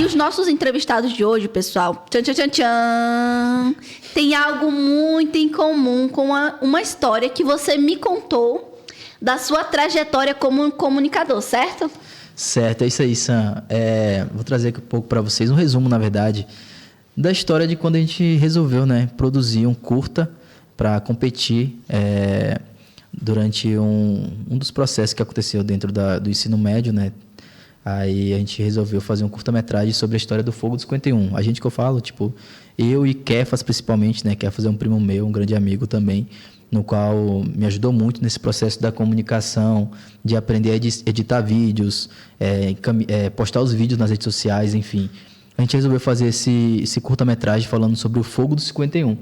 E os nossos entrevistados de hoje, pessoal, tchan, tchan, tchan, tchan, tem algo muito em comum com uma história que você me contou da sua trajetória como comunicador, certo? Certo, é isso aí, Sam. Vou trazer aqui um pouco para vocês um resumo, na verdade, da história de quando a gente resolveu, né, produzir um curta para competir durante um dos processos que aconteceu dentro do ensino médio, né? Aí a gente resolveu fazer um curta-metragem sobre a história do Fogo do 51. A gente que eu falo, tipo, eu e Kefas principalmente, né? Kefas é um primo meu, um grande amigo também, no qual me ajudou muito nesse processo da comunicação, de aprender a editar vídeos, postar os vídeos nas redes sociais, enfim. A gente resolveu fazer esse curta-metragem falando sobre o Fogo do 51,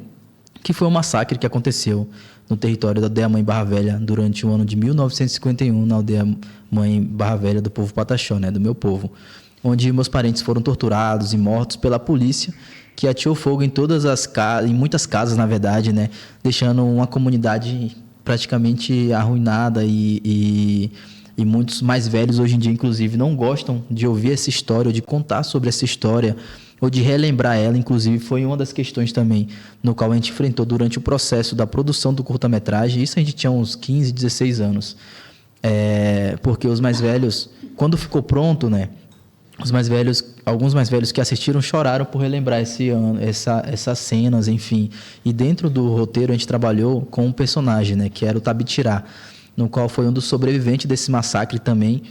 que foi um massacre que aconteceu no território da Aldeia Mãe Barra Velha durante o ano de 1951, na Aldeia Mãe Barra Velha do povo Pataxó, né, do meu povo, onde meus parentes foram torturados e mortos pela polícia, que ateou fogo em em muitas casas, na verdade, né, deixando uma comunidade praticamente arruinada e muitos mais velhos hoje em dia, inclusive, não gostam de ouvir essa história ou de contar sobre essa história ou de relembrar ela. Inclusive, foi uma das questões também no qual a gente enfrentou durante o processo da produção do curta-metragem. Isso a gente tinha uns 15, 16 anos. Porque os mais velhos, quando ficou pronto, né, alguns mais velhos que assistiram choraram por relembrar essas cenas, enfim. E dentro do roteiro a gente trabalhou com um personagem, né, que era o Tabitirá, no qual foi um dos sobreviventes desse massacre também.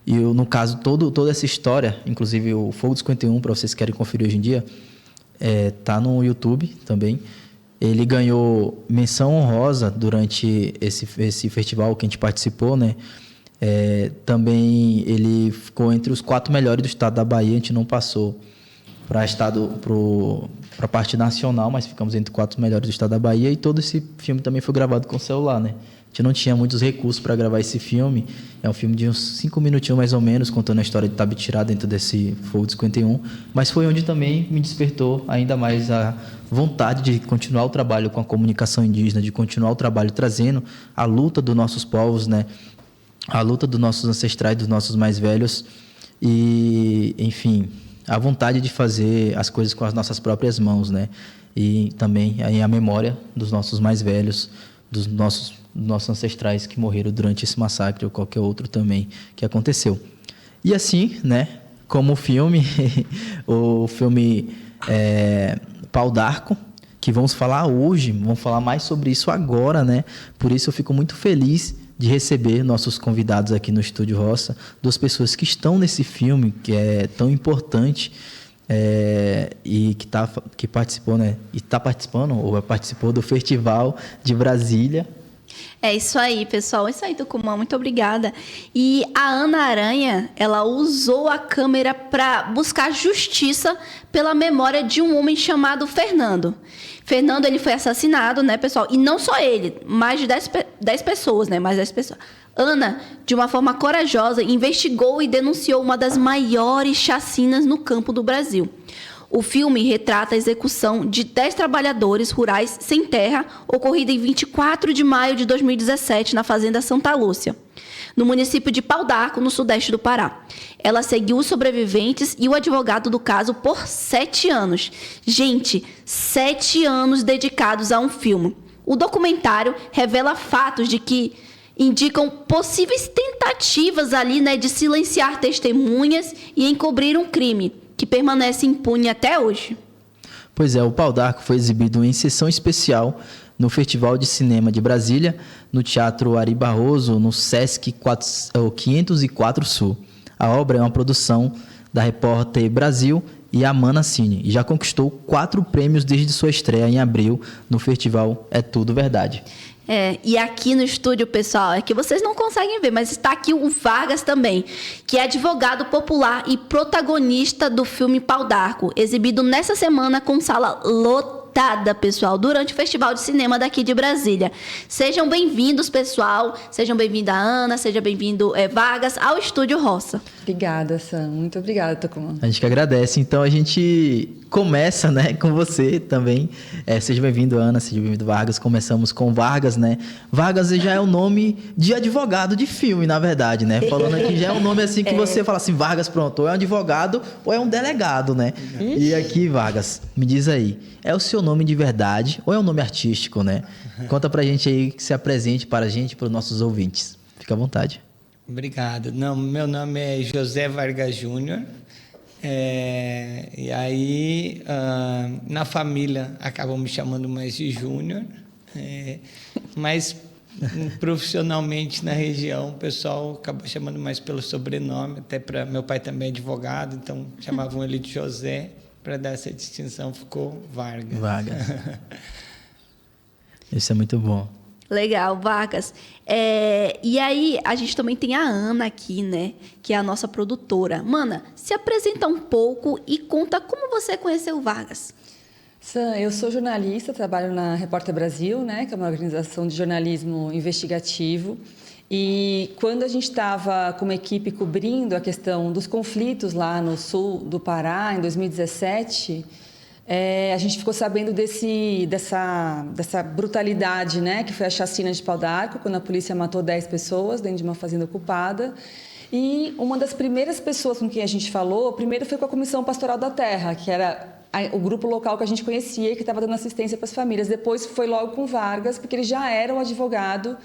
No caso, toda essa história, inclusive o Fogo dos 51, para vocês que querem conferir hoje em dia, tá no YouTube também. Ele ganhou menção honrosa durante esse festival que a gente participou, né? Também ele ficou entre os 4 melhores do estado da Bahia. A gente não passou para a parte nacional, mas ficamos entre 4 melhores do estado da Bahia. E todo esse filme também foi gravado com celular, né? A gente não tinha muitos recursos para gravar esse filme. É um filme de uns 5 minutinhos mais ou menos, contando a história de Tabitirá dentro desse Fogo do 51. Mas foi onde também me despertou ainda mais a vontade de continuar o trabalho com a comunicação indígena, de continuar o trabalho trazendo a luta dos nossos povos, né? A luta dos nossos ancestrais, dos nossos mais velhos. E, enfim, a vontade de fazer as coisas com as nossas próprias mãos, né? E também a memória dos nossos mais velhos, dos nossos ancestrais que morreram durante esse massacre ou qualquer outro também que aconteceu. E assim, né, como o filme Pau d'Arco, que vamos falar hoje, vamos falar mais sobre isso agora, né? Por isso eu fico muito feliz de receber nossos convidados aqui no Estúdio Roça, 2 pessoas que estão nesse filme, que é tão importante, e que participou, né? E está participando, ou participou do Festival de Brasília. É isso aí, pessoal. É isso aí, Tucumã. Muito obrigada. E a Ana Aranha, ela usou a câmera para buscar justiça pela memória de um homem chamado Fernando. Fernando, ele foi assassinado, né, pessoal? E não só ele, mais de 10 pessoas, né? Mais 10 pessoas. Ana, de uma forma corajosa, investigou e denunciou uma das maiores chacinas no campo do Brasil. O filme retrata a execução de 10 trabalhadores rurais sem terra, ocorrida em 24 de maio de 2017, na Fazenda Santa Lúcia, no município de Pau d'Arco, no sudeste do Pará. Ela seguiu os sobreviventes e o advogado do caso por 7 anos. Gente, 7 anos dedicados a um filme. O documentário revela fatos que indicam possíveis tentativas ali, né, de silenciar testemunhas e encobrir um crime que permanece impune até hoje. Pois é, o Pau d'Arco foi exibido em sessão especial no Festival de Cinema de Brasília, no Teatro Ari Barroso, no Sesc 504 Sul. A obra é uma produção da Repórter Brasil e Amana Cine, e já conquistou 4 prêmios desde sua estreia em abril no festival É Tudo Verdade. E aqui no estúdio, pessoal, é que vocês não conseguem ver, mas está aqui o Vargas também, que é advogado popular e protagonista do filme Pau d'Arco, exibido nessa semana com sala lotada. convidada, pessoal, durante o Festival de Cinema daqui de Brasília. Sejam bem-vindos, pessoal. Sejam bem-vinda Ana, seja bem-vindo Vargas ao Estúdio Roça. Obrigada, Sam. Muito obrigada, Tucumã. A gente que agradece. Então, a gente começa, né, com você também. Seja bem-vindo, Ana, seja bem-vindo, Vargas. Começamos com Vargas, né? Vargas já é o nome de advogado de filme, na verdade, né? Falando aqui, já é um nome assim que você fala assim, Vargas, pronto, ou é um advogado ou é um delegado, né? E aqui, Vargas, me diz aí, é o seu nome de verdade ou é um nome artístico, né? Conta pra gente aí, que se apresente para a gente, para os nossos ouvintes. Fica à vontade. Obrigado. Não, meu nome é José Vargas Júnior. E aí, na família, acabam me chamando mais de Júnior. Mas profissionalmente na região, o pessoal acabou chamando mais pelo sobrenome. Até para meu pai também é advogado, então chamavam ele de José. Para dar essa distinção, ficou Vargas. Vargas. Isso é muito bom. Legal, Vargas. E aí, a gente também tem a Ana aqui, né? Que é a nossa produtora. Mana, se apresenta um pouco e conta como você conheceu o Vargas. Sam, eu sou jornalista, trabalho na Repórter Brasil, né? Que é uma organização de jornalismo investigativo. E quando a gente estava com uma equipe cobrindo a questão dos conflitos lá no sul do Pará, em 2017... a gente ficou sabendo dessa brutalidade, né, que foi a chacina de Pau d'Arco, quando a polícia matou 10 pessoas dentro de uma fazenda ocupada. E uma das primeiras pessoas com quem a gente falou, primeiro foi com a Comissão Pastoral da Terra, que era o grupo local que a gente conhecia e que estava dando assistência para as famílias. Depois foi logo com Vargas, porque ele já era o advogado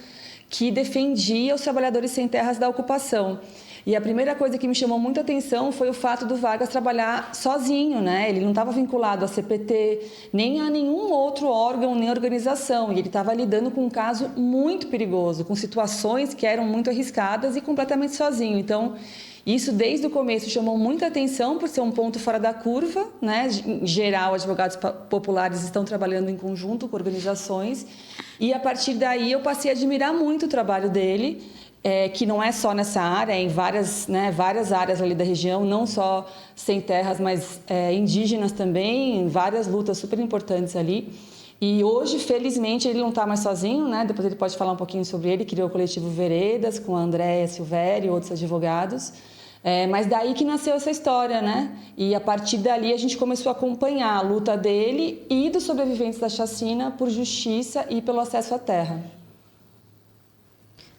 que defendia os trabalhadores sem terras da ocupação. E a primeira coisa que me chamou muita atenção foi o fato do Vargas trabalhar sozinho, né? Ele não estava vinculado à CPT, nem a nenhum outro órgão, nem organização. E ele estava lidando com um caso muito perigoso, com situações que eram muito arriscadas e completamente sozinho. Então, isso desde o começo chamou muita atenção por ser um ponto fora da curva, né? Em geral, advogados populares estão trabalhando em conjunto com organizações. E a partir daí eu passei a admirar muito o trabalho dele, que não é só nessa área, é em várias áreas ali da região, não só sem terras, mas indígenas também, em várias lutas super importantes ali. E hoje, felizmente, ele não está mais sozinho, né? Depois ele pode falar um pouquinho sobre ele, criou o coletivo Veredas, com a Andréia Silvério e outros advogados. Mas daí que nasceu essa história, né? E a partir dali a gente começou a acompanhar a luta dele e dos sobreviventes da chacina por justiça e pelo acesso à terra.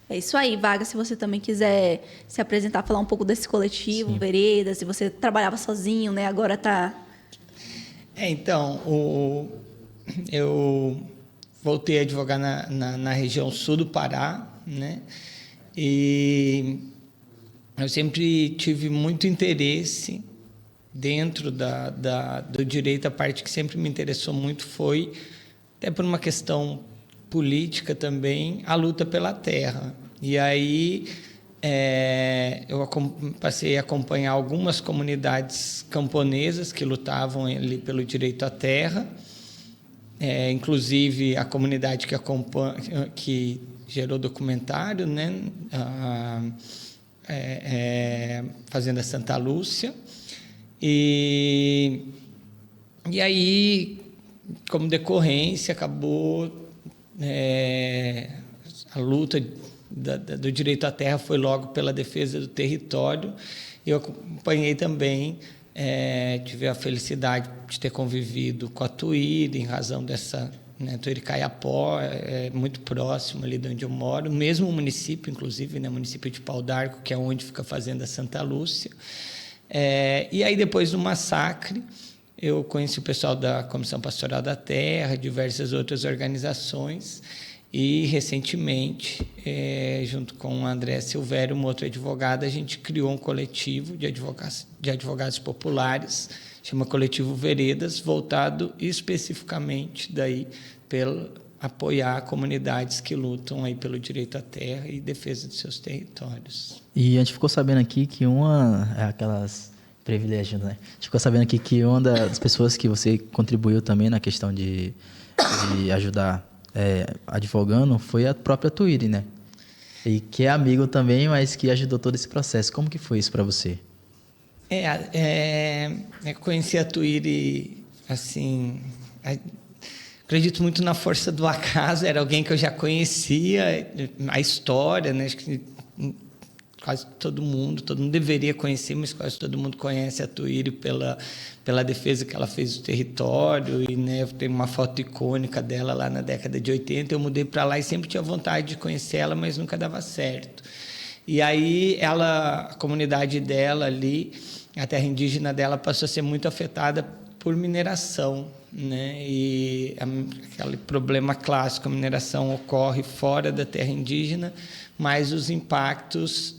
É isso aí, Vargas, se você também quiser se apresentar, falar um pouco desse coletivo, sim, Veredas, se você trabalhava sozinho, né? Agora está... Então, eu voltei a advogar na região sul do Pará, né? E eu sempre tive muito interesse dentro do direito. A parte que sempre me interessou muito foi, até por uma questão política também, a luta pela terra. E aí eu passei a acompanhar algumas comunidades camponesas que lutavam ali pelo direito à terra, inclusive a comunidade que gerou documentário, né? Fazenda Santa Lúcia. E aí, como decorrência, acabou a luta do direito à terra foi logo pela defesa do território. Eu acompanhei também, tive a felicidade de ter convivido com a Tuíra, em razão dessa, né, Tuíra-Caiapó, muito próximo ali de onde eu moro, mesmo município, inclusive, né, município de Pau d'Arco, que é onde fica a Fazenda Santa Lúcia. E aí, depois do massacre, eu conheci o pessoal da Comissão Pastoral da Terra, diversas outras organizações, e, recentemente, junto com a Andréia Silvério, uma outra advogada, a gente criou um coletivo de advogados populares, chama Coletivo Veredas, voltado especificamente daí pelo apoiar comunidades que lutam aí pelo direito à terra e defesa de seus territórios. E a gente ficou sabendo aqui que aquelas privilégios, né? A gente ficou sabendo aqui que uma das pessoas que você contribuiu também na questão de ajudar advogando foi a própria Tuíra, né? E que é amigo também, mas que ajudou todo esse processo. Como que foi isso para você? Conheci a Tuíra, assim, acredito muito na força do acaso. Era alguém que eu já conhecia, a história, né? Acho que quase todo mundo deveria conhecer, mas quase todo mundo conhece a Tuíri pela defesa que ela fez do território, e né, tem uma foto icônica dela lá na década de 80. Eu mudei para lá e sempre tinha vontade de conhecer ela, mas nunca dava certo. E aí a comunidade dela ali, a terra indígena dela, passou a ser muito afetada por mineração, né? E aquele problema clássico, a mineração ocorre fora da terra indígena, mas os impactos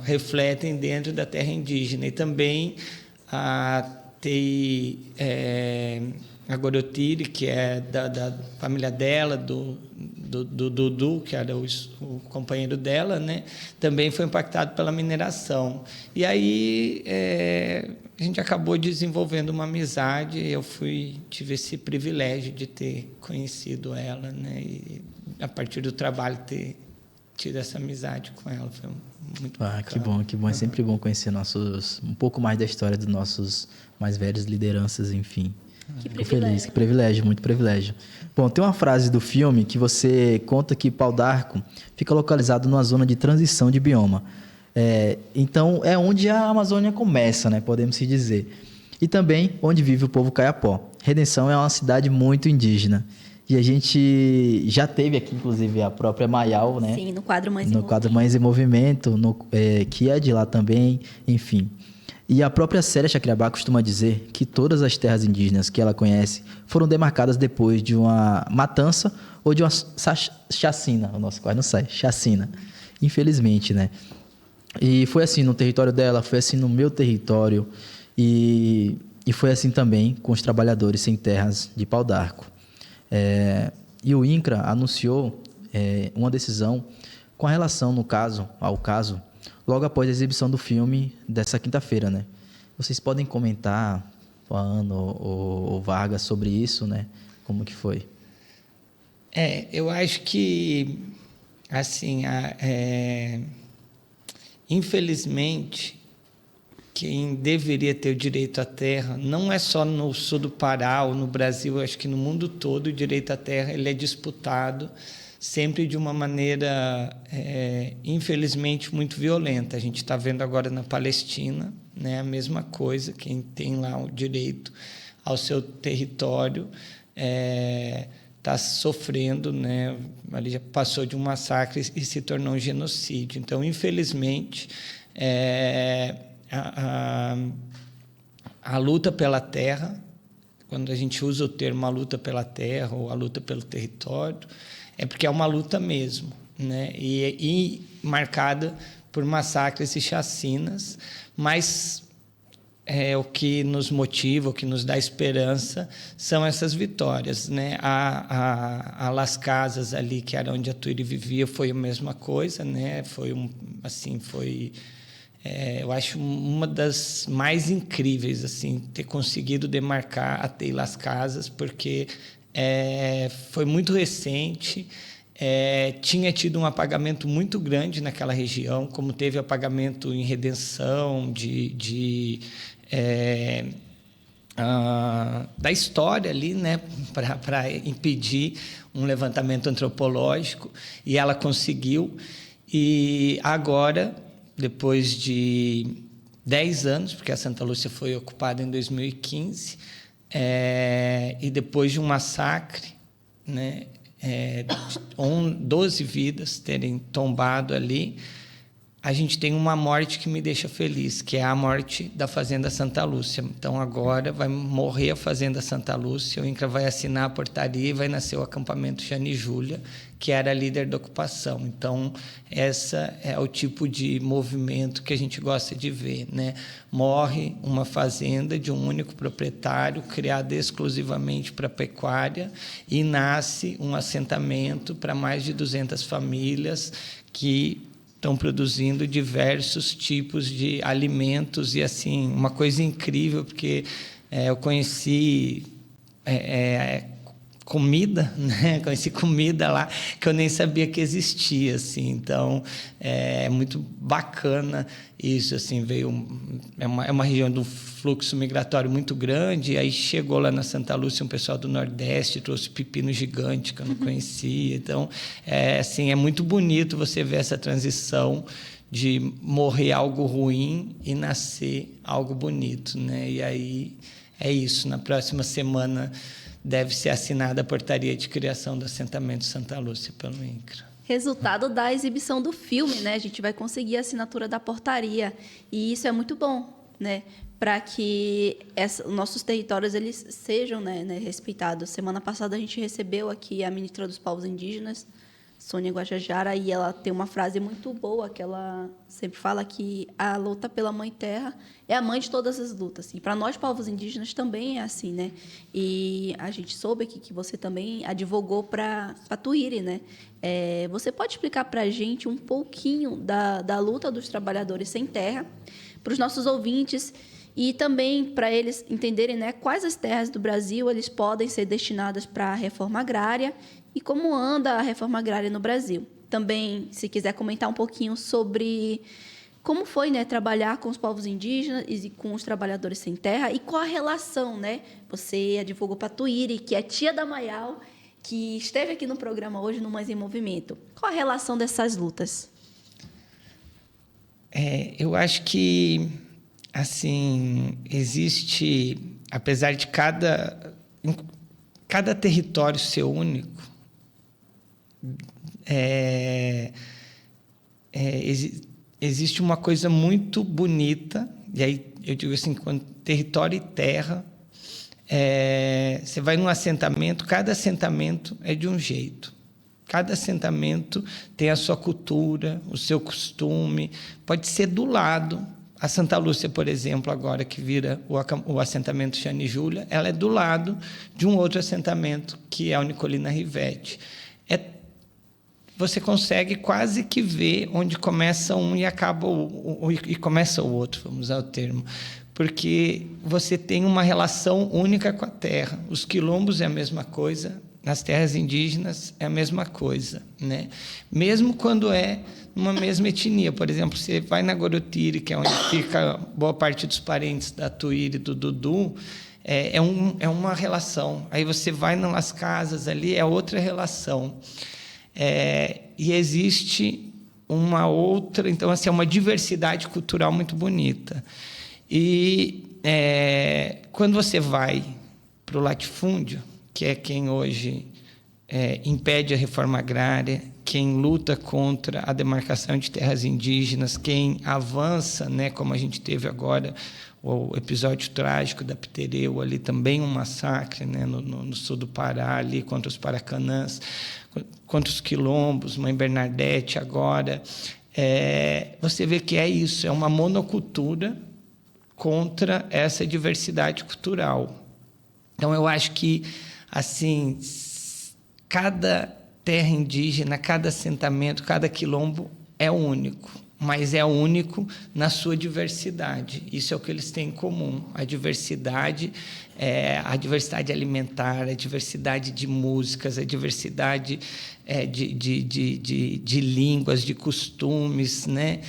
refletem dentro da terra indígena. E também tem a Gorotiri, que é da família dela, do Dudu, que era o companheiro dela, né? Também foi impactado pela mineração. E aí a gente acabou desenvolvendo uma amizade. Eu tive esse privilégio de ter conhecido ela, né? E a partir do trabalho ter tido essa amizade com ela. Foi muito bacana. Que bom. É sempre bom conhecer um pouco mais da história dos nossos mais velhos, lideranças, enfim. Que Fico feliz, que privilégio, muito privilégio. Bom, tem uma frase do filme que você conta que Pau d'Arco fica localizado numa zona de transição de bioma. Então, é onde a Amazônia começa, né, podemos se dizer. E também onde vive o povo Kayapó. Redenção é uma cidade muito indígena. E a gente já teve aqui, inclusive, a própria Mayal, né? Sim, no quadro Mães em Movimento, que é de lá também, enfim. E a própria Célia Chacriabá costuma dizer que todas as terras indígenas que ela conhece foram demarcadas depois de uma matança ou de uma chacina. O nosso quase não sai, chacina. Infelizmente, né? E foi assim no território dela, foi assim no meu território, e foi assim também com os trabalhadores sem terras de Pau d'Arco. E o INCRA anunciou uma decisão com relação ao caso, logo após a exibição do filme dessa quinta-feira, né? Vocês podem comentar, Ana ou Vargas, sobre isso, né? Como que foi? Eu acho que, assim, infelizmente, quem deveria ter o direito à terra, não é só no sul do Pará ou no Brasil, acho que no mundo todo o direito à terra ele é disputado sempre de uma maneira, infelizmente, muito violenta. A gente está vendo agora na Palestina, né, a mesma coisa. Quem tem lá o direito ao seu território está sofrendo, né, ali já passou de um massacre e se tornou um genocídio. Então, infelizmente, a luta pela terra, quando a gente usa o termo a luta pela terra ou a luta pelo território, é porque é uma luta mesmo, né? E marcada por massacres e chacinas, mas o que nos motiva, o que nos dá esperança são essas vitórias, né? A Las Casas ali, que era onde a Tuíri vivia, foi a mesma coisa, né? Eu acho uma das mais incríveis, assim, ter conseguido demarcar a Tei Las Casas, porque foi muito recente, tinha tido um apagamento muito grande naquela região, como teve apagamento em Redenção, da história ali, né, para impedir um levantamento antropológico, e ela conseguiu. E agora, depois de 10 anos, porque a Santa Lúcia foi ocupada em 2015, e depois de um massacre, né, 12 vidas terem tombado ali, a gente tem uma morte que me deixa feliz, que é a morte da Fazenda Santa Lúcia. Então, agora vai morrer a Fazenda Santa Lúcia, o INCRA vai assinar a portaria e vai nascer o acampamento Jane Júlia, que era a líder da ocupação. Então, essa é o tipo de movimento que a gente gosta de ver, né? Morre uma fazenda de um único proprietário, criada exclusivamente para pecuária, e nasce um assentamento para mais de 200 famílias que estão produzindo diversos tipos de alimentos. E, assim, uma coisa incrível, porque eu conheci comida, né? Conheci comida lá que eu nem sabia que existia, assim. Então, é muito bacana isso, assim. É uma região do fluxo migratório muito grande, aí chegou lá na Santa Lúcia um pessoal do Nordeste, trouxe pepino gigante que eu não conhecia. Então, assim, é muito bonito você ver essa transição de morrer algo ruim e nascer algo bonito, né? E aí é isso. Na próxima semana deve ser assinada a portaria de criação do assentamento Santa Lúcia pelo INCRA. Resultado da exibição do filme, né? A gente vai conseguir a assinatura da portaria. E isso é muito bom, né? Para que nossos territórios eles sejam, né, respeitados. Semana passada a gente recebeu aqui a ministra dos Povos Indígenas, Sônia Guajajara, e ela tem uma frase muito boa, que ela sempre fala que a luta pela Mãe Terra é a mãe de todas as lutas. E para nós, povos indígenas, também é assim, né? E a gente soube que você também advogou para Tuíri, né? Você pode explicar para a gente um pouquinho da luta dos trabalhadores sem terra, para os nossos ouvintes, e também para eles entenderem, né, quais as terras do Brasil eles podem ser destinadas para a reforma agrária e como anda a reforma agrária no Brasil. Também, se quiser comentar um pouquinho sobre como foi, né, trabalhar com os povos indígenas e com os trabalhadores sem terra e qual a relação, né? Você advogou para Tuíri, que é tia da Mayal, que esteve aqui no programa hoje no Mães em Movimento. Qual a relação dessas lutas? Eu acho que, assim, existe, apesar de cada território ser único, existe uma coisa muito bonita, e aí eu digo assim, quando território e terra, você vai num assentamento, cada assentamento é de um jeito. Cada assentamento tem a sua cultura, o seu costume, pode ser do lado. A Santa Lúcia, por exemplo, agora que vira o assentamento Xane e Júlia, ela é do lado de um outro assentamento, que é a Nicolina Rivete. Você consegue quase que ver onde começa um e acaba e começa o outro, vamos usar o termo, porque você tem uma relação única com a terra. Os quilombos é a mesma coisa, nas terras indígenas é a mesma coisa, né? Mesmo quando é uma mesma etnia. Por exemplo, você vai na Gorotiri, que é onde fica boa parte dos parentes da Tuíri e do Dudu, é uma relação. Aí você vai nas Las Casas, ali é outra relação. E existe uma outra... Então, assim, é uma diversidade cultural muito bonita. E quando você vai para o latifúndio, que é quem hoje impede a reforma agrária, quem luta contra a demarcação de terras indígenas, quem avança, né, como a gente teve agora o episódio trágico da Pitereu, ali também um massacre, né, no sul do Pará, ali contra os Paracanãs, contra os quilombos, Mãe Bernadette agora. Você vê que é isso, é uma monocultura contra essa diversidade cultural. Então, eu acho que, assim, cada terra indígena, cada assentamento, cada quilombo é único, mas é único na sua diversidade. Isso é o que eles têm em comum. A diversidade alimentar, a diversidade de músicas, a diversidade de línguas, de costumes, né?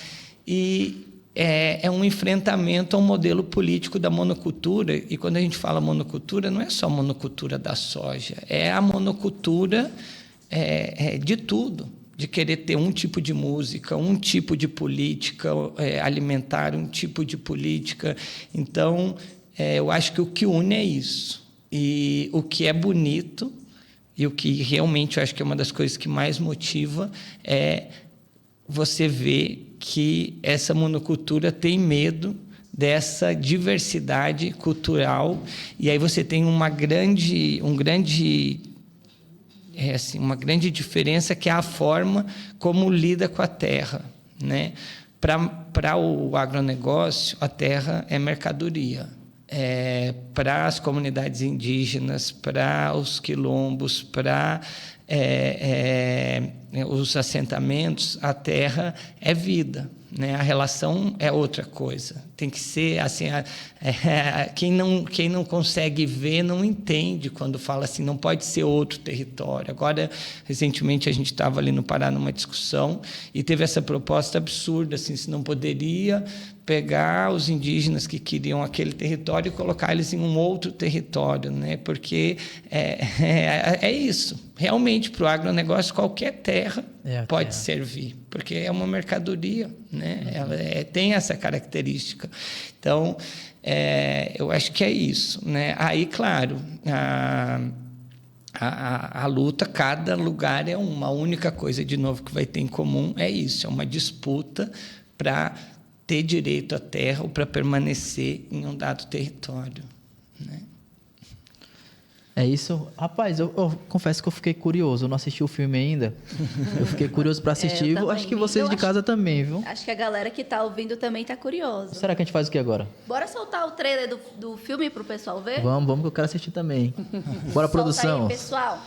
E é um enfrentamento ao modelo político da monocultura. E quando a gente fala monocultura, não é só a monocultura da soja, é a monocultura de tudo, de querer ter um tipo de música, um tipo de política alimentar, um tipo de política. Então, eu acho que o que une é isso. E o que é bonito, e o que realmente eu acho que é uma das coisas que mais motiva, é você ver que essa monocultura tem medo dessa diversidade cultural, e aí você tem uma grande diferença, que é a forma como lida com a terra, né? Para o agronegócio, a terra é mercadoria. Para as comunidades indígenas, para os quilombos, para os assentamentos, a terra é vida, né? A relação é outra coisa. Tem que ser assim, quem não consegue ver não entende quando fala assim, não pode ser outro território. Agora, recentemente, a gente estava ali no Pará numa discussão e teve essa proposta absurda, assim, se não poderia pegar os indígenas que queriam aquele território e colocar eles em um outro território, né? Porque é isso. Realmente, para o agronegócio, qualquer terra pode servir, porque é uma mercadoria, né? Ela tem essa característica. Então, eu acho que é isso, né? Aí, claro, a luta, cada lugar é uma única coisa, de novo, que vai ter em comum, é isso, é uma disputa para ter direito à terra ou para permanecer em um dado território, né? É isso. Rapaz, eu confesso que eu fiquei curioso. Eu não assisti o filme ainda. Eu fiquei curioso para assistir. Eu acho que vocês de casa também, viu? Acho que a galera que tá ouvindo também tá curiosa. Será que a gente faz o que agora? Bora soltar o trailer do filme pro pessoal ver? Vamos que eu quero assistir também. Bora, produção. Solta aí, pessoal.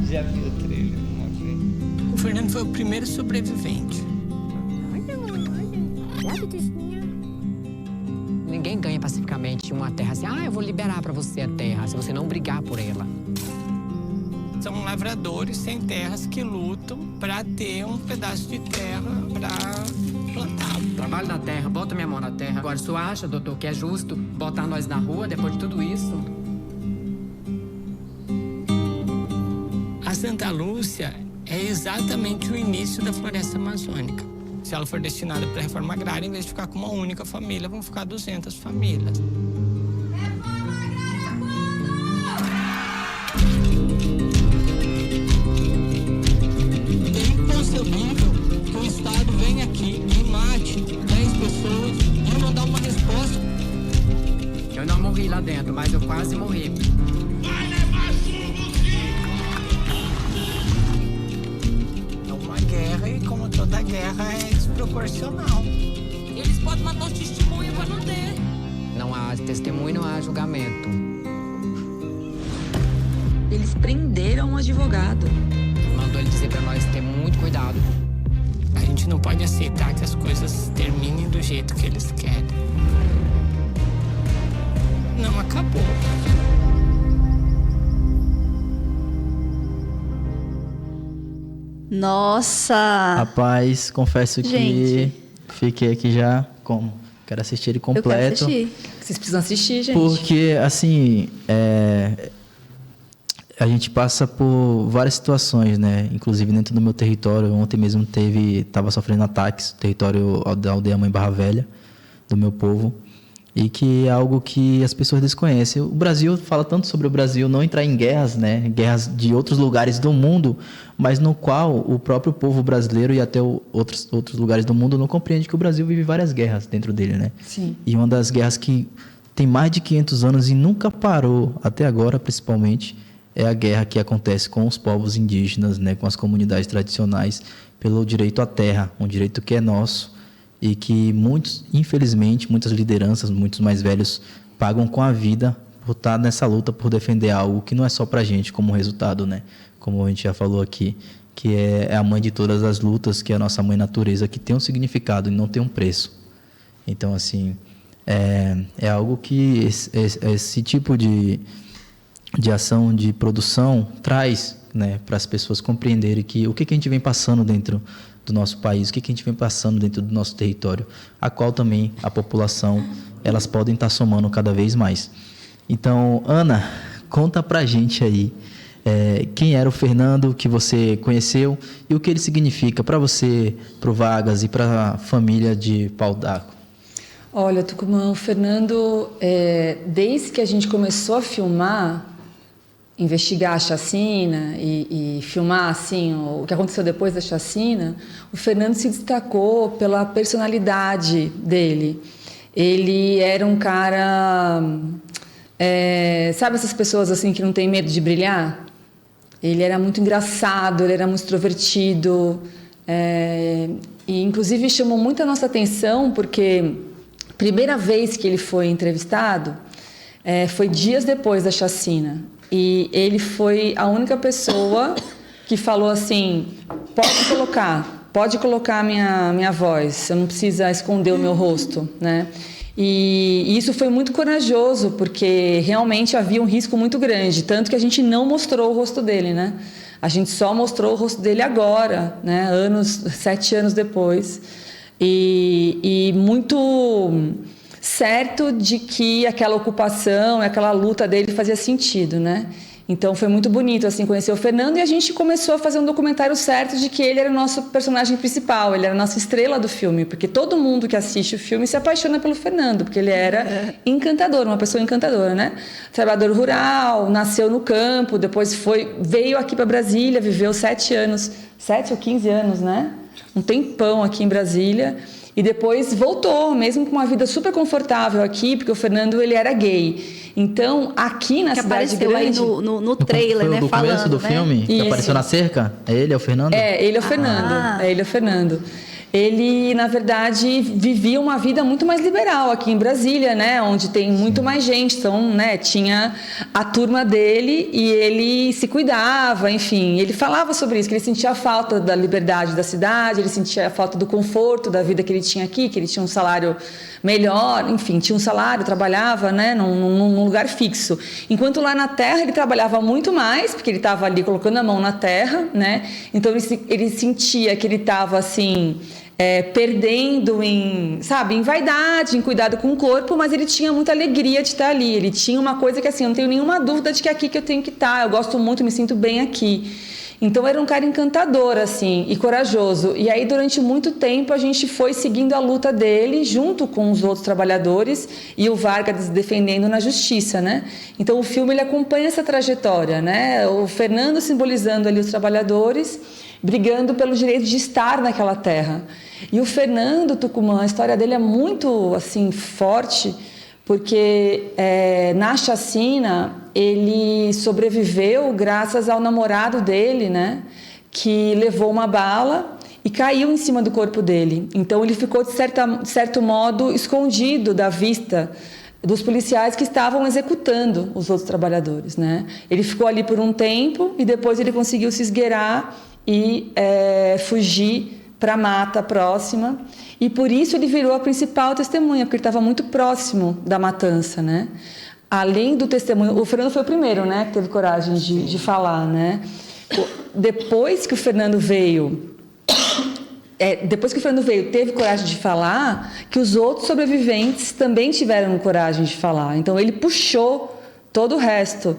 Já viu o trailer uma vez? O Fernando foi o primeiro sobrevivente. Ninguém ganha pacificamente uma terra assim, eu vou liberar para você a terra, se você não brigar por ela. São lavradores sem terras que lutam para ter um pedaço de terra para plantar. Trabalho na terra, bota minha mão na terra. Agora, o senhor acha, doutor, que é justo botar nós na rua depois de tudo isso? A Santa Lúcia é exatamente o início da floresta amazônica. Se ela for destinada para a reforma agrária, em vez de ficar com uma única família, vão ficar 200 famílias. É inconcebível que o Estado venha aqui e mate 10 pessoas e não dá uma resposta. Eu não morri lá dentro, mas eu quase morri. É uma guerra e, como toda guerra, é desproporcional. Eles podem matar o testemunho para não ter. Não há testemunho, não há julgamento. Eles prenderam um advogado. Mandou ele dizer para nós ter muito cuidado. A gente não pode aceitar que as coisas terminem do jeito que eles querem. Não acabou. Nossa! Rapaz, confesso que Gente. fiquei aqui já como? Quero assistir ele Eu quero completo. assistir. Vocês precisam assistir, gente. Porque, assim, a gente passa por várias situações, né? Inclusive dentro do meu território. Ontem mesmo estava sofrendo ataques, território da aldeia Mãe Barra Velha, do meu povo. E que é algo que as pessoas desconhecem. O Brasil fala tanto sobre o Brasil não entrar em guerras, né? Guerras de outros lugares do mundo, mas no qual o próprio povo brasileiro e até outros lugares do mundo não compreende que o Brasil vive várias guerras dentro dele, né? Sim. E uma das guerras que tem mais de 500 anos e nunca parou, até agora principalmente, é a guerra que acontece com os povos indígenas, né? Com as comunidades tradicionais, pelo direito à terra, um direito que é nosso, e que infelizmente, muitas lideranças, muitos mais velhos, pagam com a vida por estar nessa luta, por defender algo que não é só pra gente como resultado, né? Como a gente já falou aqui, que é a mãe de todas as lutas, que é a nossa mãe natureza, que tem um significado e não tem um preço. Então, assim, é algo que esse tipo de ação, de produção, traz, né, para as pessoas compreenderem que o que a gente vem passando dentro do nosso país, o que a gente vem passando dentro do nosso território, a qual também a população, elas podem estar somando cada vez mais. Então, Ana, conta pra gente aí quem era o Fernando que você conheceu e o que ele significa para você, para o Vargas e para a família de Pau d'Arco. Olha, Tucumã, o Fernando, desde que a gente começou a filmar, investigar a chacina e filmar assim o que aconteceu depois da chacina, o Fernando se destacou pela personalidade dele. Ele era um cara... sabe essas pessoas assim que não têm medo de brilhar? Ele era muito engraçado, ele era muito extrovertido. E inclusive chamou muito a nossa atenção porque a primeira vez que ele foi entrevistado foi dias depois da chacina. E ele foi a única pessoa que falou assim: pode colocar minha voz, você não precisa esconder o meu rosto, né? E isso foi muito corajoso, porque realmente havia um risco muito grande, tanto que a gente não mostrou o rosto dele, né? A gente só mostrou o rosto dele agora, né? 7 anos depois. E muito certo de que aquela ocupação, aquela luta dele fazia sentido, né? Então foi muito bonito assim conhecer o Fernando, e a gente começou a fazer um documentário certo de que ele era o nosso personagem principal, ele era a nossa estrela do filme, porque todo mundo que assiste o filme se apaixona pelo Fernando, porque ele era encantador, uma pessoa encantadora, né? Trabalhador rural, nasceu no campo, depois veio aqui para Brasília, viveu 7 ou 15 anos, né? Um tempão aqui em Brasília. E depois voltou, mesmo com uma vida super confortável aqui, porque o Fernando ele era gay. Então, aqui na cidade grande... Que apareceu aí no trailer, né? No começo do filme, que Isso. apareceu na cerca? É o Fernando? Ele é o Fernando. Ele é o Fernando. Ele, na verdade, vivia uma vida muito mais liberal aqui em Brasília, né? Onde tem muito mais gente. Então, né, tinha a turma dele e ele se cuidava, enfim. Ele falava sobre isso, que ele sentia a falta da liberdade da cidade, ele sentia a falta do conforto da vida que ele tinha aqui, que ele tinha um salário melhor, enfim, tinha um salário, trabalhava, né, num lugar fixo. Enquanto lá na terra ele trabalhava muito mais, porque ele estava ali colocando a mão na terra, né? Então ele sentia que ele estava assim... perdendo em vaidade, em cuidado com o corpo, mas ele tinha muita alegria de estar ali. Ele tinha uma coisa que assim, eu não tenho nenhuma dúvida de que é aqui que eu tenho que estar. Eu gosto muito, me sinto bem aqui. Então era um cara encantador assim e corajoso. E aí durante muito tempo a gente foi seguindo a luta dele junto com os outros trabalhadores e o Vargas defendendo na justiça, né? Então o filme ele acompanha essa trajetória, né? O Fernando simbolizando ali os trabalhadores, brigando pelo direito de estar naquela terra. E o Fernando Tucumã, a história dele é muito assim forte, porque na chacina ele sobreviveu graças ao namorado dele, né, que levou uma bala e caiu em cima do corpo dele. Então ele ficou de certo modo escondido da vista dos policiais que estavam executando os outros trabalhadores, né? Ele ficou ali por um tempo e depois ele conseguiu se esgueirar e fugir para a mata próxima, e por isso ele virou a principal testemunha, porque ele estava muito próximo da matança, né? Além do testemunho, o Fernando foi o primeiro, né, que teve coragem de falar, né? Depois que o Fernando veio, teve coragem de falar, que os outros sobreviventes também tiveram coragem de falar. Então ele puxou todo o resto.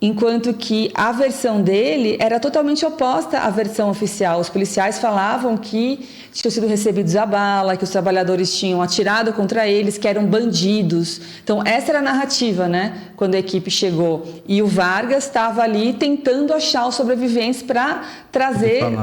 Enquanto que a versão dele era totalmente oposta à versão oficial. Os policiais falavam que tinham sido recebidos a bala, que os trabalhadores tinham atirado contra eles, que eram bandidos. Então, essa era a narrativa, né? Quando a equipe chegou. E o Vargas estava ali tentando achar os sobreviventes para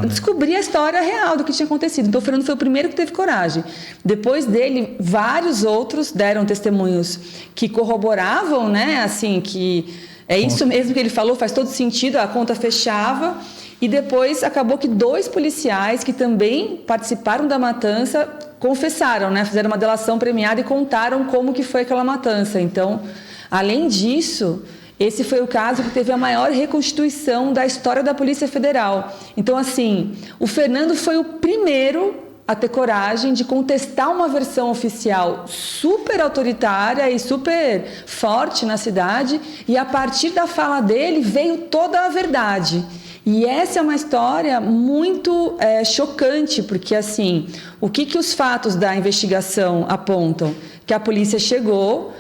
descobrir a história real do que tinha acontecido. Então, o Fernando foi o primeiro que teve coragem. Depois dele, vários outros deram testemunhos que corroboravam, né? Assim, que... É isso mesmo que ele falou, faz todo sentido, a conta fechava. E depois acabou que 2 policiais que também participaram da matança confessaram, né? Fizeram uma delação premiada e contaram como que foi aquela matança. Então, além disso, esse foi o caso que teve a maior reconstituição da história da Polícia Federal. Então, assim, o Fernando foi o primeiro a ter coragem de contestar uma versão oficial super autoritária e super forte na cidade, e a partir da fala dele veio toda a verdade. E essa é uma história muito chocante, porque assim, o que os fatos da investigação apontam? Que a polícia chegou,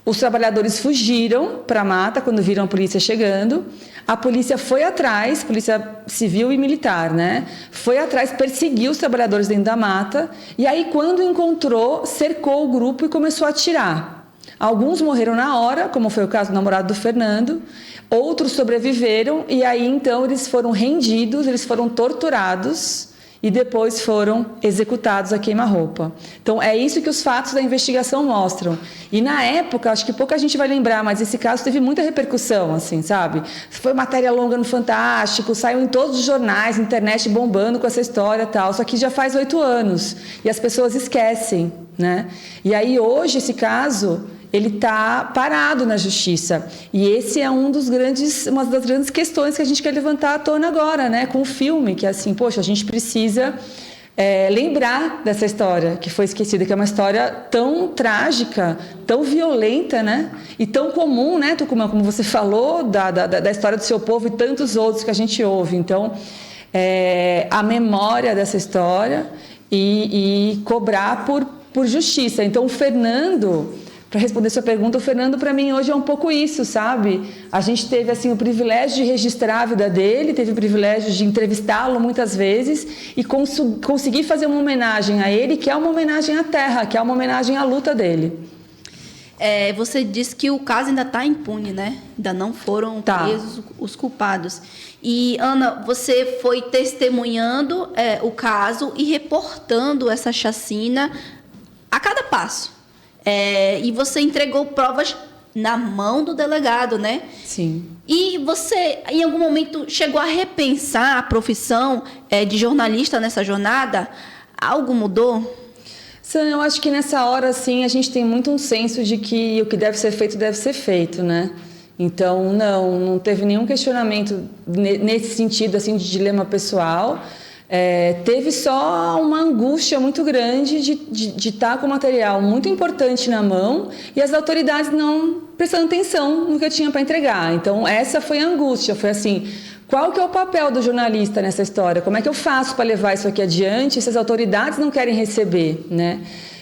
os trabalhadores fugiram para a mata quando viram a polícia chegando. A polícia foi atrás, polícia civil e militar, né? Foi atrás, perseguiu os trabalhadores dentro da mata. E aí, quando encontrou, cercou o grupo e começou a atirar. Alguns morreram na hora, como foi o caso do namorado do Fernando. Outros sobreviveram e aí, então, eles foram rendidos, eles foram torturados e depois foram executados a queima-roupa. Então, é isso que os fatos da investigação mostram. E na época, acho que pouca gente vai lembrar, mas esse caso teve muita repercussão, assim, sabe? Foi matéria longa no Fantástico, saiu em todos os jornais, internet bombando com essa história e tal. Só que já faz 8 anos e as pessoas esquecem, né? E aí, hoje, esse caso, ele está parado na justiça. E esse é uma das grandes questões que a gente quer levantar à tona agora, né? Com o filme, que é assim, poxa, a gente precisa lembrar dessa história que foi esquecida, que é uma história tão trágica, tão violenta, né? E tão comum, né, Tucumã, como você falou, da história do seu povo e tantos outros que a gente ouve. Então, a memória dessa história e cobrar por justiça. Então, o Fernando... Para responder sua pergunta, o Fernando, para mim, hoje é um pouco isso, sabe? A gente teve, assim, o privilégio de registrar a vida dele, teve o privilégio de entrevistá-lo muitas vezes e conseguir fazer uma homenagem a ele, que é uma homenagem à terra, que é uma homenagem à luta dele. Você disse que o caso ainda está impune, né? Ainda não foram presos os culpados. E, Ana, você foi testemunhando o caso e reportando essa chacina a cada passo. E você entregou provas na mão do delegado, né? Sim. E você, em algum momento, chegou a repensar a profissão de jornalista nessa jornada? Algo mudou? Sam, eu acho que nessa hora, assim, a gente tem muito um senso de que o que deve ser feito, né? Então, não teve nenhum questionamento nesse sentido, assim, de dilema pessoal. Teve só uma angústia muito grande de estar com material muito importante na mão e as autoridades não prestando atenção no que eu tinha para entregar. Então, essa foi a angústia, foi assim, qual que é o papel do jornalista nessa história? Como é que eu faço para levar isso aqui adiante se as autoridades não querem receber, né?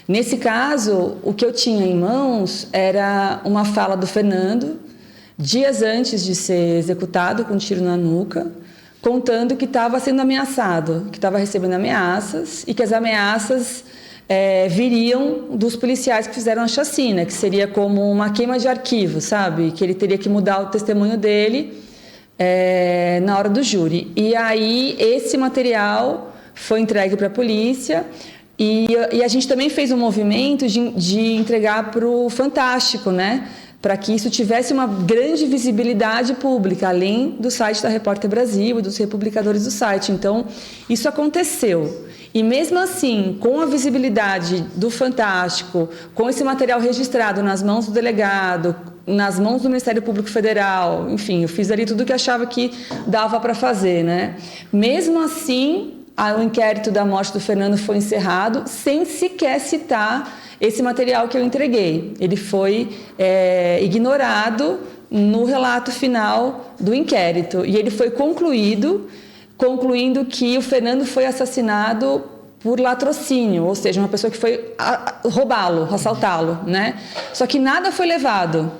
Nesse caso, o que eu tinha em mãos era uma fala do Fernando, dias antes de ser executado com um tiro na nuca, contando que estava sendo ameaçado, que estava recebendo ameaças e que as ameaças viriam dos policiais que fizeram a chacina, que seria como uma queima de arquivo, sabe? Que ele teria que mudar o testemunho dele na hora do júri. E aí esse material foi entregue para a polícia e a gente também fez um movimento de entregar para o Fantástico, né? Para que isso tivesse uma grande visibilidade pública, além do site da Repórter Brasil e dos republicadores do site. Então, isso aconteceu. E mesmo assim, com a visibilidade do Fantástico, com esse material registrado nas mãos do delegado, nas mãos do Ministério Público Federal, enfim, eu fiz ali tudo o que achava que dava para fazer, né? Mesmo assim, o inquérito da morte do Fernando foi encerrado sem sequer citar esse material que eu entreguei. Ele foi ignorado no relato final do inquérito. E ele foi concluindo que o Fernando foi assassinado por latrocínio, ou seja, uma pessoa que foi roubá-lo, assaltá-lo, né? Só que nada foi levado.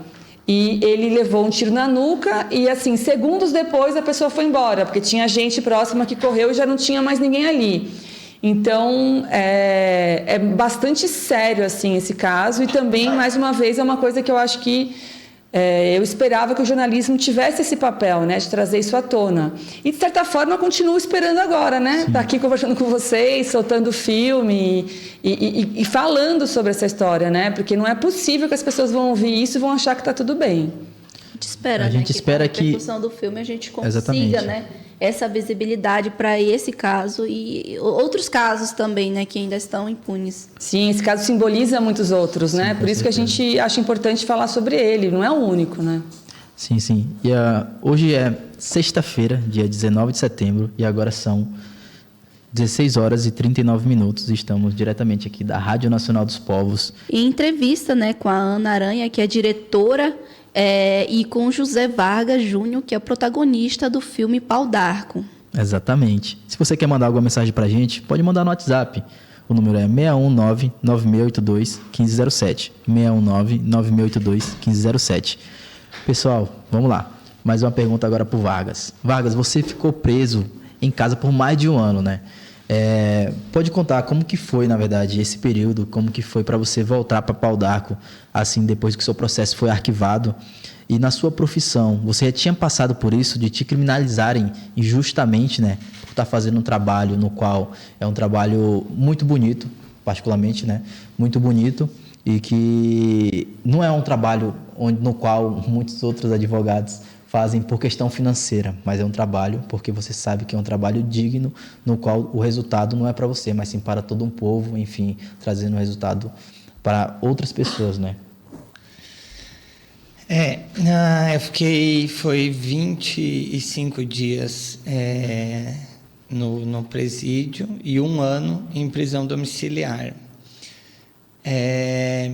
E ele levou um tiro na nuca e, assim, segundos depois a pessoa foi embora, porque tinha gente próxima que correu e já não tinha mais ninguém ali. Então, é bastante sério, assim, esse caso. E também, mais uma vez, é uma coisa que eu acho que eu esperava que o jornalismo tivesse esse papel, né, de trazer isso à tona. E, de certa forma, eu continuo esperando agora, né? Estar aqui conversando com vocês, soltando filme e falando sobre essa história, né? Porque não é possível que as pessoas vão ouvir isso e vão achar que está tudo bem. A gente espera que com a repercussão do filme a gente consiga, né, essa visibilidade para esse caso e outros casos também, né, que ainda estão impunes. Sim, esse caso simboliza muitos outros, né? Por isso que a gente acha importante falar sobre ele, não é o único, né? Sim. E hoje é sexta-feira, dia 19 de setembro, e agora são 16 horas e 39 minutos. Estamos diretamente aqui da Rádio Nacional dos Povos. Em entrevista, né, com a Ana Aranha, que é diretora, e com José Vargas Júnior, que é o protagonista do filme Pau d'Arco. Exatamente. Se você quer mandar alguma mensagem para a gente, pode mandar no WhatsApp. O número é 619-9682-1507. 619-9682-1507. Pessoal, vamos lá. Mais uma pergunta agora para o Vargas. Vargas, você ficou preso em casa por mais de um ano, né? Pode contar como que foi, na verdade, esse período, como que foi para você voltar para Pau d'Arco, assim, depois que o seu processo foi arquivado. E na sua profissão, você já tinha passado por isso, de te criminalizarem injustamente, né? por estar fazendo um trabalho no qual é um trabalho muito bonito, particularmente, né? Muito bonito, e que não é um trabalho no qual muitos outros advogados fazem por questão financeira, mas é um trabalho porque você sabe que é um trabalho digno, no qual o resultado não é para você, mas sim para todo um povo, enfim, trazendo resultado para outras pessoas, né? Foi 25 dias no presídio e 1 ano em prisão domiciliar. É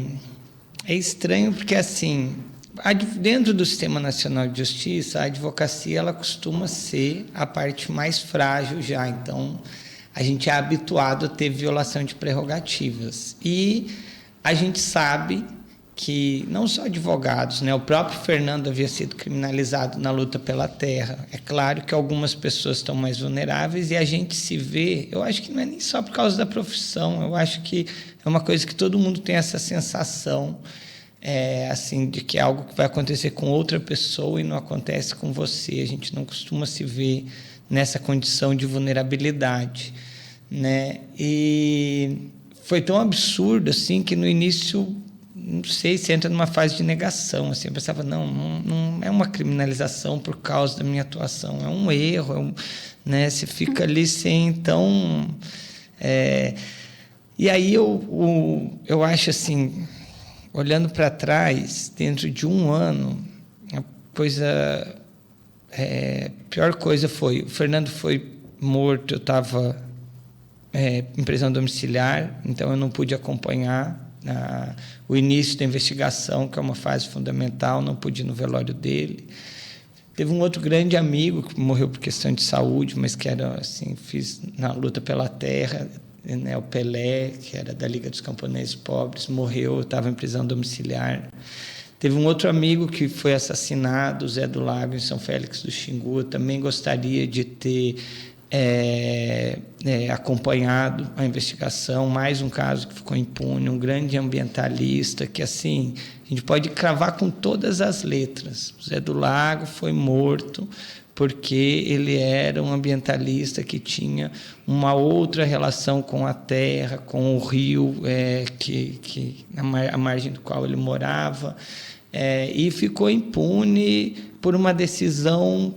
estranho porque, assim, dentro do Sistema Nacional de Justiça, a advocacia ela costuma ser a parte mais frágil já. Então, a gente é habituado a ter violação de prerrogativas. E a gente sabe que não só advogados, né? O próprio Fernando havia sido criminalizado na luta pela terra. É claro que algumas pessoas estão mais vulneráveis e a gente se vê, eu acho que não é nem só por causa da profissão, eu acho que é uma coisa que todo mundo tem essa sensação, assim, de que é algo que vai acontecer com outra pessoa e não acontece com você. A gente não costuma se ver nessa condição de vulnerabilidade, né? E foi tão absurdo assim que no início, não sei, você entra numa fase de negação, assim, eu pensava, não é uma criminalização por causa da minha atuação, é um erro, né? Você fica ali sem, então... E aí eu acho assim, olhando para trás, dentro de 1 ano, a pior coisa foi, o Fernando foi morto, eu estava em prisão domiciliar, então eu não pude acompanhar o início da investigação, que é uma fase fundamental, não pude ir no velório dele. Teve um outro grande amigo que morreu por questão de saúde, mas que era assim, fiz na luta pela terra, né, o Pelé, que era da Liga dos Camponeses Pobres, morreu, eu estava em prisão domiciliar. Teve um outro amigo que foi assassinado, o Zé do Lago, em São Félix do Xingu. Eu também gostaria de ter acompanhado a investigação, mais um caso que ficou impune, um grande ambientalista que, assim, a gente pode cravar com todas as letras. O Zé do Lago foi morto porque ele era um ambientalista que tinha uma outra relação com a terra, com o rio, a margem do qual ele morava, e ficou impune por uma decisão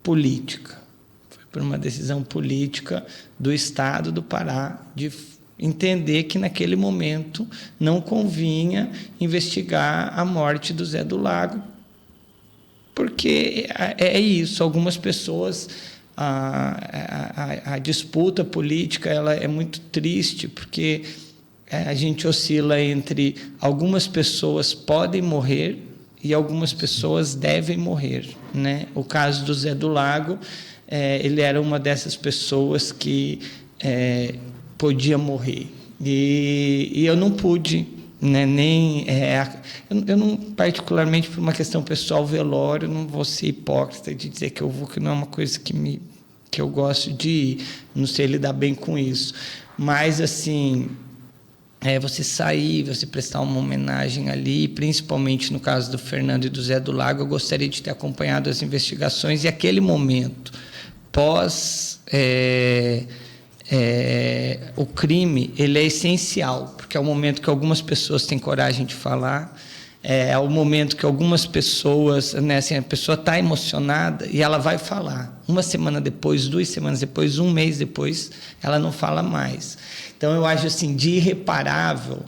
política. Por uma decisão política do Estado do Pará, de entender que, naquele momento, não convinha investigar a morte do Zé do Lago, porque é isso, algumas pessoas, a disputa política ela é muito triste, porque a gente oscila entre algumas pessoas podem morrer e algumas pessoas devem morrer, né? O caso do Zé do Lago, ele era uma dessas pessoas que podia morrer. E eu não pude, né, eu não, particularmente por uma questão pessoal, velório, não vou ser hipócrita de dizer que eu vou, que não é uma coisa que eu gosto de ir, não sei lidar bem com isso. Mas, assim, você sair, você prestar uma homenagem ali, principalmente no caso do Fernando e do Zé do Lago, eu gostaria de ter acompanhado as investigações, e aquele momento pós o crime, ele é essencial, porque é o momento que algumas pessoas têm coragem de falar, é o momento que algumas pessoas, né, assim, a pessoa está emocionada e ela vai falar. 1 semana depois, 2 semanas depois, 1 mês depois, ela não fala mais. Então, eu acho assim, de irreparável,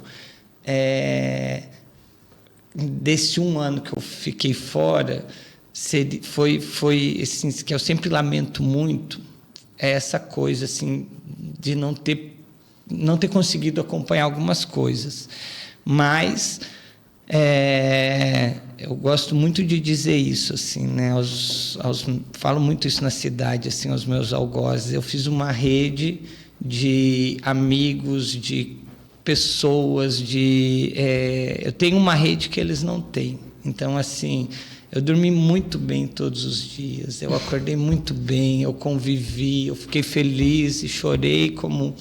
desse 1 ano que eu fiquei fora, foi assim, que eu sempre lamento muito, essa coisa assim, de não ter conseguido acompanhar algumas coisas. Mas eu gosto muito de dizer isso, assim, né? Falo muito isso na cidade, assim, aos meus algozes. Eu fiz uma rede de amigos, de pessoas, eu tenho uma rede que eles não têm. Então, assim, eu dormi muito bem todos os dias, eu acordei muito bem, eu convivi, eu fiquei feliz e chorei como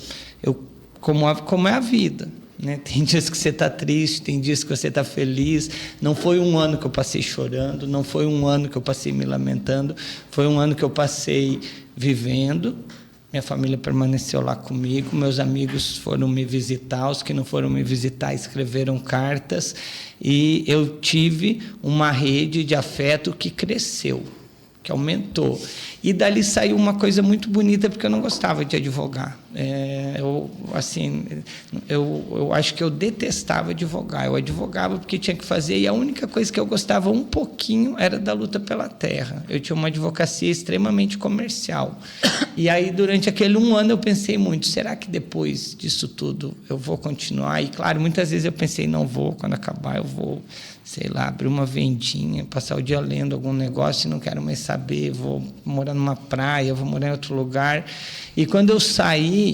é a vida, né? Tem dias que você está triste, tem dias que você está feliz. Não foi 1 ano que eu passei chorando, não foi 1 ano que eu passei me lamentando, foi 1 ano que eu passei vivendo. Minha família permaneceu lá comigo, meus amigos foram me visitar, os que não foram me visitar escreveram cartas, e eu tive uma rede de afeto que cresceu, que aumentou. E dali saiu uma coisa muito bonita, porque eu não gostava de advogar. Eu acho que eu detestava advogar. Eu advogava porque tinha que fazer, e a única coisa que eu gostava um pouquinho era da luta pela terra. Eu tinha uma advocacia extremamente comercial. E aí, durante aquele 1 ano, eu pensei muito, será que depois disso tudo eu vou continuar? E, claro, muitas vezes eu pensei, não vou, quando acabar eu vou, sei lá, abrir uma vendinha, passar o dia lendo algum negócio e não quero mais saber, vou morar numa praia, vou morar em outro lugar. E quando eu saí,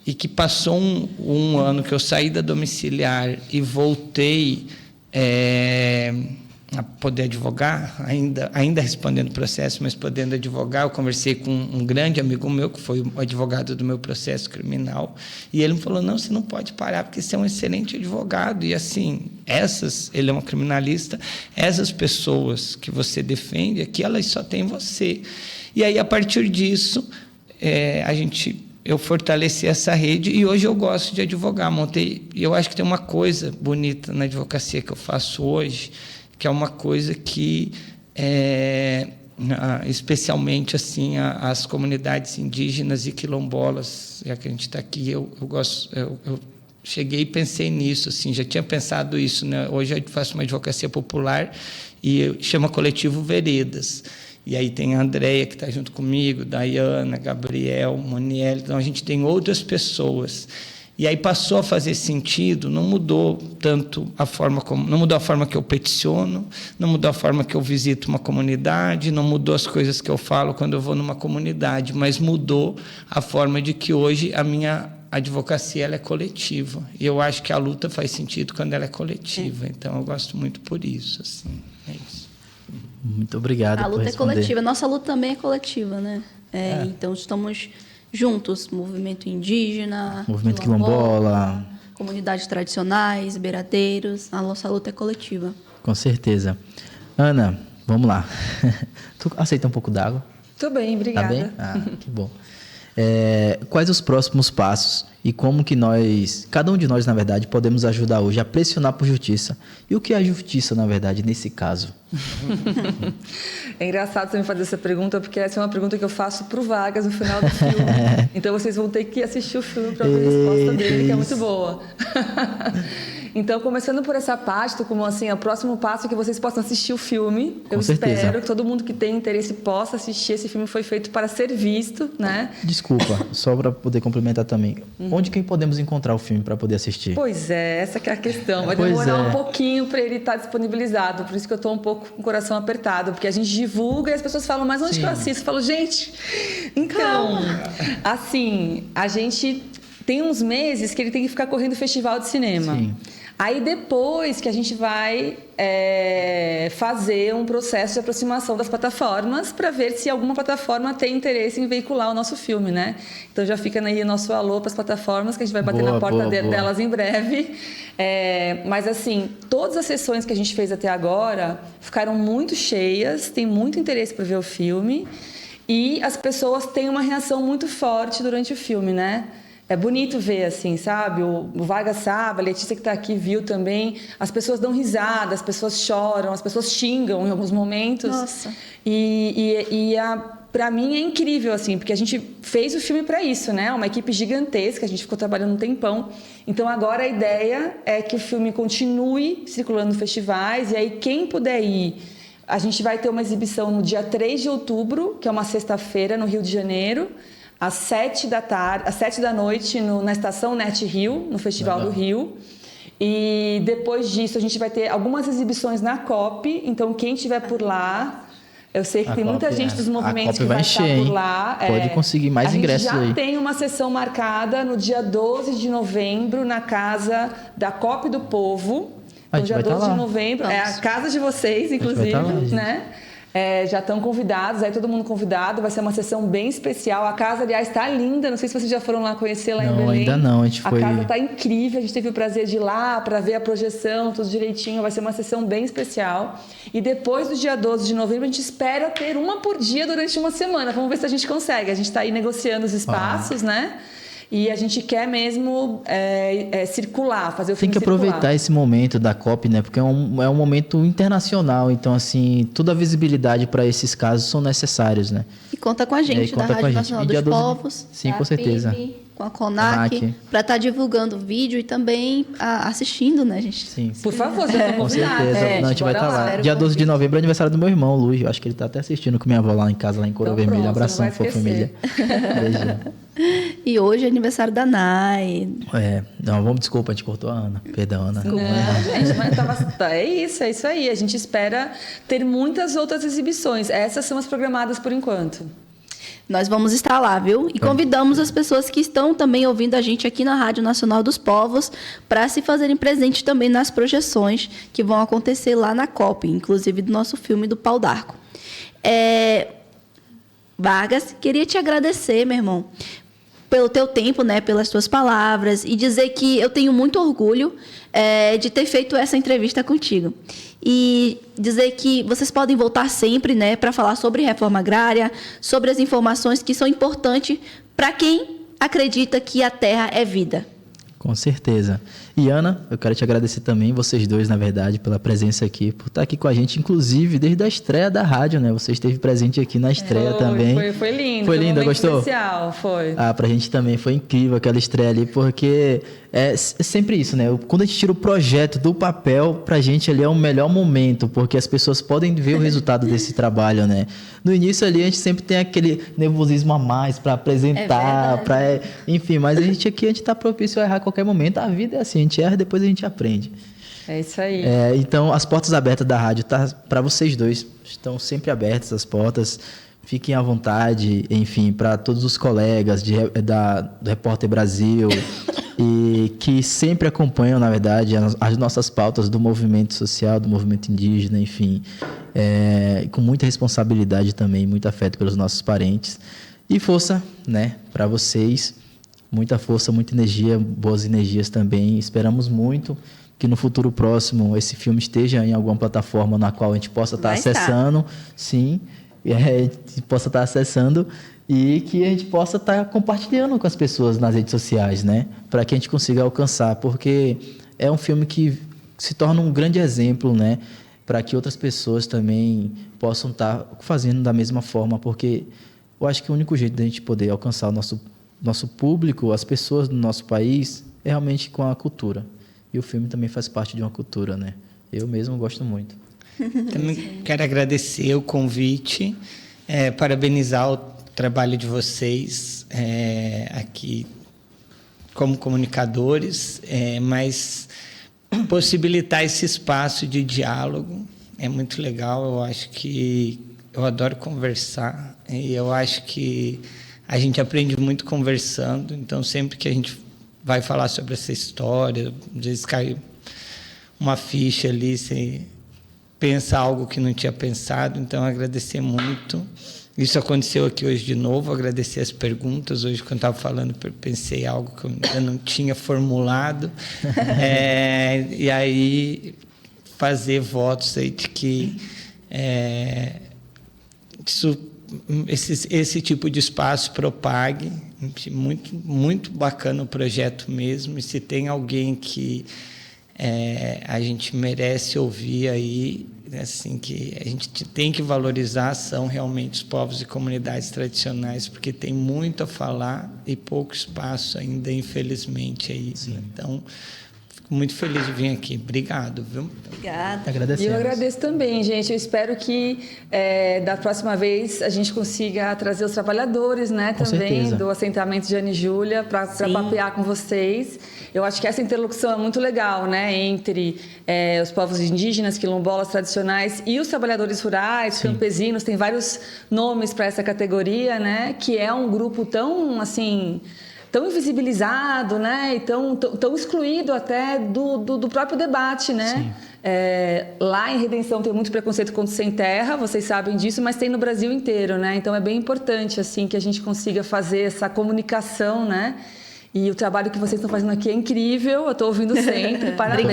e que passou um ano que eu saí da domiciliar e voltei a poder advogar, ainda respondendo o processo, mas podendo advogar, eu conversei com um grande amigo meu, que foi o advogado do meu processo criminal, e ele me falou, não, você não pode parar, porque você é um excelente advogado, e assim, ele é um criminalista, essas pessoas que você defende aqui, elas só têm você. E aí, a partir disso, eu fortaleci essa rede, e hoje eu gosto de advogar. E eu acho que tem uma coisa bonita na advocacia que eu faço hoje, que é uma coisa que, especialmente assim, as comunidades indígenas e quilombolas, já que a gente está aqui, eu cheguei e pensei nisso, assim, já tinha pensado isso, né? Hoje eu faço uma advocacia popular e chama Coletivo Veredas. E aí tem a Andréia, que está junto comigo, Dayana, Gabriel, Moniel, então a gente tem outras pessoas. E aí passou a fazer sentido, não mudou tanto não mudou a forma que eu peticiono, não mudou a forma que eu visito uma comunidade, não mudou as coisas que eu falo quando eu vou numa comunidade, mas mudou a forma de que hoje a minha advocacia ela é coletiva. E eu acho que a luta faz sentido quando ela é coletiva. Então eu gosto muito por isso, assim, é isso. Muito obrigado por responder. A luta é coletiva, nossa luta também é coletiva, né? Então estamos juntos, movimento indígena, movimento quilombola, comunidades tradicionais, beiradeiros, a nossa luta é coletiva. Com certeza. Ana, vamos lá. Tu aceita um pouco d'água? Tô bem, obrigada. Tá bem? Que bom. Quais os próximos passos e como que cada um de nós, na verdade, podemos ajudar hoje a pressionar por justiça? E o que é a justiça, na verdade, nesse caso? É engraçado você me fazer essa pergunta, porque essa é uma pergunta que eu faço pro Vargas no final do filme. Então, vocês vão ter que assistir o filme para ver a resposta dele, que é muito boa. Então, começando por essa parte, como assim, o próximo passo é que vocês possam assistir o filme. Com certeza. Espero que todo mundo que tem interesse possa assistir. Esse filme foi feito para ser visto, né? Desculpa, só para poder complementar também. Onde que podemos encontrar o filme para poder assistir? Pois é, essa que é a questão. Vai demorar um pouquinho para ele estar disponibilizado. Por isso que eu estou um pouco com o coração apertado, porque a gente divulga e as pessoas falam, mas onde que eu assisto? Eu falo, gente, então, assim, a gente tem uns meses que ele tem que ficar correndo festival de cinema. Sim. Aí depois que a gente vai fazer um processo de aproximação das plataformas para ver se alguma plataforma tem interesse em veicular o nosso filme, né? Então já fica aí o nosso alô para as plataformas, que a gente vai bater na porta delas em breve. Mas assim, todas as sessões que a gente fez até agora ficaram muito cheias, tem muito interesse para ver o filme e as pessoas têm uma reação muito forte durante o filme, né? É bonito ver, assim, sabe? O Vargas sabe, a Letícia que está aqui viu também. As pessoas dão risada, as pessoas choram, as pessoas xingam em alguns momentos. Nossa. Para mim é incrível, assim, porque a gente fez o filme para isso, né? Uma equipe gigantesca, a gente ficou trabalhando um tempão. Então agora a ideia é que o filme continue circulando em festivais e aí quem puder ir. A gente vai ter uma exibição no dia 3 de outubro, que é uma sexta-feira, no Rio de Janeiro. Às 7 da noite, na Estação Net Rio, no Festival do Rio. E depois disso, a gente vai ter algumas exibições na COP. Então, quem estiver por lá... Eu sei que tem muita gente dos movimentos que vai estar por lá. Pode conseguir mais ingressos aí. A gente já tem uma sessão marcada no dia 12 de novembro, na Casa da COP do Povo. No dia 12 de novembro. É a casa de vocês, inclusive, né? já estão convidados, aí todo mundo convidado, vai ser uma sessão bem especial. A casa, aliás, está linda, não sei se vocês já foram lá conhecer lá em Belém. Não, ainda não, a gente foi... A casa está incrível, a gente teve o prazer de ir lá para ver a projeção, tudo direitinho, vai ser uma sessão bem especial. E depois do dia 12 de novembro, a gente espera ter uma por dia durante uma semana, vamos ver se a gente consegue. A gente está aí negociando os espaços, né? E a gente quer mesmo circular, fazer o filme circular. Tem que aproveitar esse momento da COP, né? Porque é um momento internacional. Então, assim, toda a visibilidade para esses casos são necessários, né? E conta com a gente, da Rádio Nacional dos Povos. Sim, com certeza. PIB, com a CONAC, para estar divulgando o vídeo e também assistindo, né, gente? Sim. Por favor, você com certeza. Não, a gente vai estar lá. Dia 12 de novembro é aniversário do meu irmão, Luiz. Eu acho que ele está até assistindo com minha avó lá em casa, lá em Coro Vermelho. Abração pra família. Beijinho. E hoje é aniversário da Nai. Desculpa, a gente cortou a Ana. Perdão, Ana. Não, gente, mas é isso aí. A gente espera ter muitas outras exibições. Essas são as programadas por enquanto. Nós vamos estar lá, viu? E convidamos as pessoas que estão também ouvindo a gente aqui na Rádio Nacional dos Povos para se fazerem presente também nas projeções que vão acontecer lá na COP, inclusive do nosso filme do Pau d'Arco. Vargas, queria te agradecer, meu irmão, pelo teu tempo, né, pelas tuas palavras, e dizer que eu tenho muito orgulho de ter feito essa entrevista contigo. E dizer que vocês podem voltar sempre, né, para falar sobre reforma agrária, sobre as informações que são importantes para quem acredita que a terra é vida. Com certeza. E Ana, eu quero te agradecer também, vocês dois, na verdade, pela presença aqui, por estar aqui com a gente, inclusive desde a estreia da rádio, né? Você esteve presente aqui na estreia também. Foi lindo. Foi lindo, gostou? Especial, foi. Pra gente também foi incrível aquela estreia ali, porque é sempre isso, né? Quando a gente tira o projeto do papel, pra gente ali é o melhor momento, porque as pessoas podem ver o resultado desse trabalho, né? No início ali a gente sempre tem aquele nervosismo a mais para apresentar, enfim, mas a gente tá propício a errar a qualquer momento. A vida é assim, a gente erra e depois a gente aprende. É isso aí. Então, as portas abertas da rádio tá para vocês dois, estão sempre abertas as portas. Fiquem à vontade, enfim, para todos os colegas do Repórter Brasil e que sempre acompanham, na verdade, as nossas pautas do movimento social, do movimento indígena, enfim, com muita responsabilidade também, muito afeto pelos nossos parentes. E força, né, para vocês, muita força, muita energia, boas energias também. Esperamos muito que no futuro próximo esse filme esteja em alguma plataforma na qual a gente possa estar acessando, sim, possa estar acessando e que a gente possa estar compartilhando com as pessoas nas redes sociais, né? Para que a gente consiga alcançar, porque é um filme que se torna um grande exemplo, né? Para que outras pessoas também possam estar fazendo da mesma forma, porque eu acho que o único jeito de a gente poder alcançar o nosso público, as pessoas do nosso país, é realmente com a cultura. E o filme também faz parte de uma cultura, né? Eu mesmo gosto muito. Também quero agradecer o convite, parabenizar o trabalho de vocês aqui como comunicadores, mas possibilitar esse espaço de diálogo é muito legal. Eu acho que eu adoro conversar e eu acho que a gente aprende muito conversando. Então, sempre que a gente vai falar sobre essa história, às vezes cai uma ficha ali, você pensa algo que não tinha pensado. Então, agradecer muito. Isso aconteceu aqui hoje de novo, agradecer as perguntas. Hoje, quando estava falando, pensei algo que eu ainda não tinha formulado. E aí, fazer votos aí de que esse tipo de espaço propague. Muito, muito bacana o projeto mesmo. E se tem alguém que a gente merece ouvir aí, assim, que a gente tem que valorizar, são realmente os povos e comunidades tradicionais, porque tem muito a falar e pouco espaço ainda, infelizmente. Aí. Então, fico muito feliz de vir aqui. Obrigado, viu? Obrigada. Agradecemos. E eu agradeço também, gente. Eu espero que da próxima vez a gente consiga trazer os trabalhadores, né, Com também certeza. do assentamento de Ana e Júlia para papear com vocês. Eu acho que essa interlocução é muito legal, né, entre os povos indígenas, quilombolas tradicionais e os trabalhadores rurais, campesinos. Tem vários nomes para essa categoria, né, que é um grupo tão assim, tão invisibilizado, né, e tão excluído até do próprio debate, né? Lá em Redenção tem muito preconceito contra o sem terra, vocês sabem disso, mas tem no Brasil inteiro, né? Então é bem importante assim que a gente consiga fazer essa comunicação, né? E o trabalho que vocês estão fazendo aqui é incrível, eu estou ouvindo sempre. Parabéns.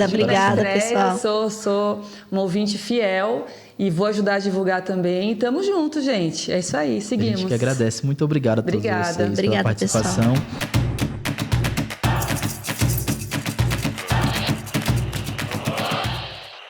Obrigada, pessoal. Sou uma ouvinte fiel e vou ajudar a divulgar também. E tamo junto, gente. É isso aí, seguimos. A gente que agradece. Muito obrigado a todos vocês pela participação. Pessoal.